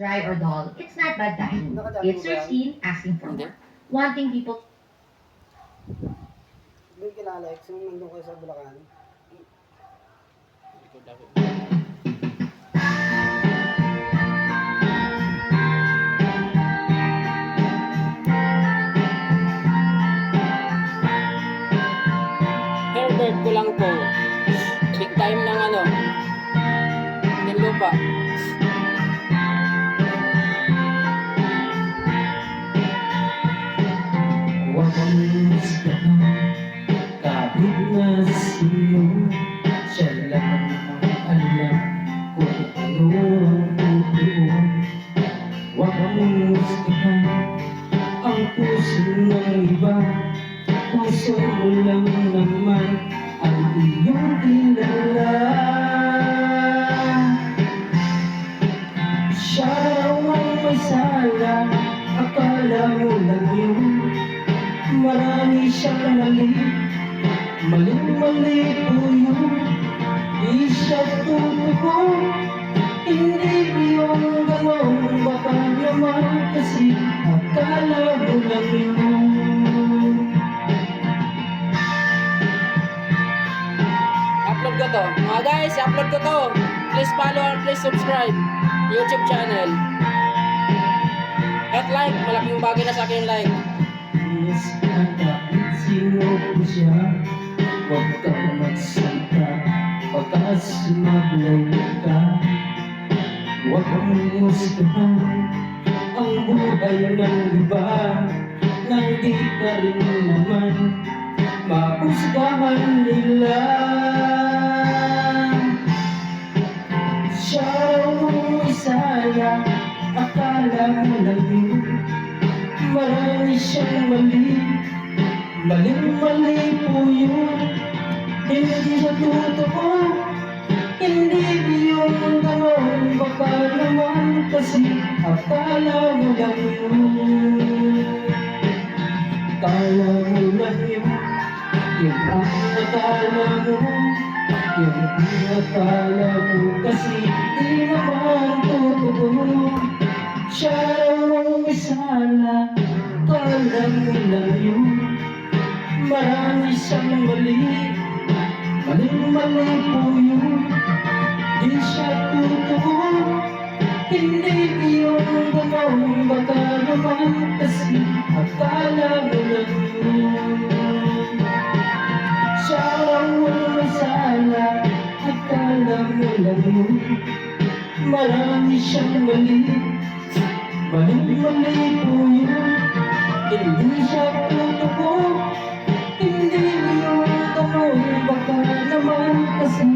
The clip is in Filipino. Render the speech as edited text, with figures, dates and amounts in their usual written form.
dry or dull, it's not bad time. It's your skin asking for more. Wanting people. Doon kila Alex, nung nandun kayo sa Bulacan. Herbert ko lang po. Big time ng ano. Ng lupa. Wakas ka kahit na sino, siya lang ang alam kung ano ang totoo. Wakas ka ang puso ng iba, puso mo lang naman ang iyong kilala. Siya raw ang may sala, akala mo lang yun. Marami siyang mali, mali-mali po yun. Di siya totoo, hindi yung ganon. Baka naman kasi akala mo lang yun. Upload ko to. Mga guys, upload ko to. Please follow and please subscribe. YouTube channel. At like, malaking bagay na sa akin like. Yes, kahit sino po siya, huwag kang magsalita, pagkas maglaylo ka. Huwag kang gustuhan ang buhay ng iba, nang di ka rin naman mahusgahan nila. Siya raw ang may sala, akala mo lang yun. Marami siyang mali, mali-mali po yun. Hindi siya totoo, hindi yung ganon. Baka naman kasi akala mo lang yun. Akala mo lang yun, yung akala mo, yung akala mo kasi di naman totoo. Siya raw ang may sala, akala mo lang yun. Marami siyang mali, mali-mali po yun. Di siya totoo, hindi yung ganon. Baka naman kasi akala mo lang yun. Siya raw ang may sala, akala mo lang yun. Marami siyang mali, mali-mali po yun. Hindi siya totoo, hindi yung ganon. Baka naman kasi